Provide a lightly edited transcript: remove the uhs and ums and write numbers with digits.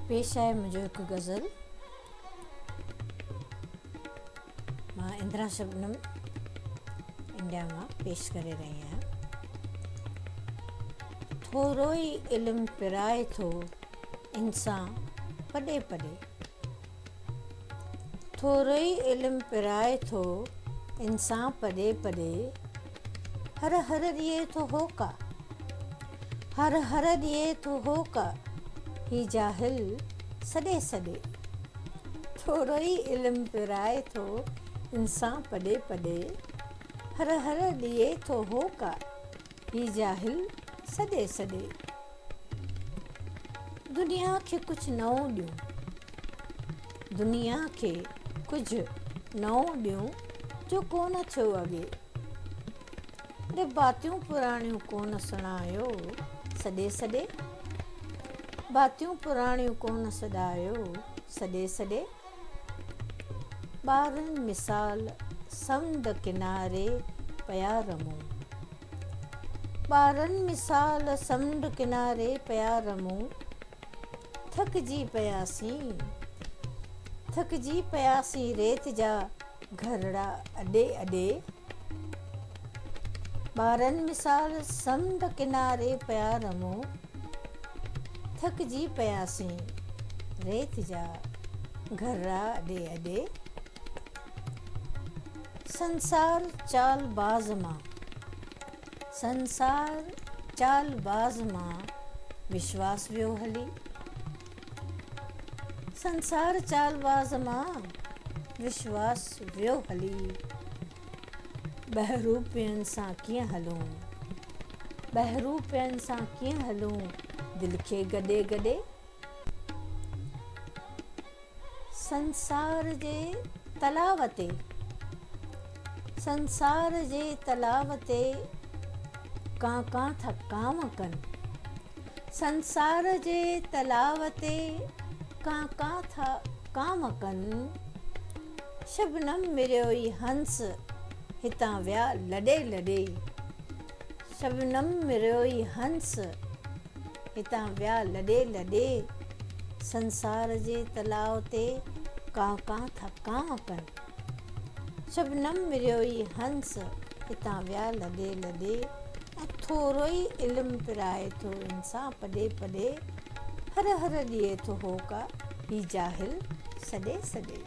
पेश आहे मुंहिंजो हिकु गज़ल। मां इंदिरा शबनम इंडिया मां पेश करे रही आहियां। थोरो ई इल्मु पिराए थो इंसान पॾे पॾे, थोरो ई इल्मु पिराए थो इंसान पॾे पॾे, हर हर ॾिए थो होका, हर हर ॾिए थो होका, ही जाहिल सॾे सॾे। थोरो ई इल्मु पिराए थो इंसान पॾे पॾे, हर हर ॾिए थो होका, ही जाहिल सॾे सॾे। दुनिया खे कुझु नओं ॾियूं, दुनिया खे कुझु नओं ॾियूं जो कोन थियो अॻे, रे बातियूं पुराणियूं कोन सुणायो सॾे सॾे, बातियूं पुराणियूं कोन सॾायो सॾे सॾे। ॿारनि मिसाल समुंड किनारे पिया रमूं, ॿारनि मिसाल समुंड किनारे पिया रमूं, थकिजी पियासीं रेत जा घरड़ा अॾे अॾे। ॿारनि मिसाल समुंड किनारे पिया रमूं, थकिजी पियासीं रेत जा घरड़ा अॾे अॾे। संसार चालबाज़ मां, संसार चालबाज़ मां विश्वास वियो हली, संसार चालबाज़ मां विश्वास वियो हली। बहरूपियनि सां कीअं हलूं, बहरूपियनि सां कीअं हलूं, दिलि खे गॾे गॾे। संसार जे तलाव ते, संसार जे तलाव ते कां था काम कनि, संसार जे तलाव ते कां था काम कनि। शबनम मिरियो ई हंस हितां विया लॾे लॾे, शबनम मिरियो ई हंस हितां विया लॾे लॾे। संसार जे तलाव ते कां था काम कनि, शबनम मिरियो ई हंस हितां विया लॾे लॾे। ऐं थोरो ई इल्मु पिराए थो इंसान पॾे पॾे, हर हर ॾिए थो होका, ही जाहिल सॾे सॾे।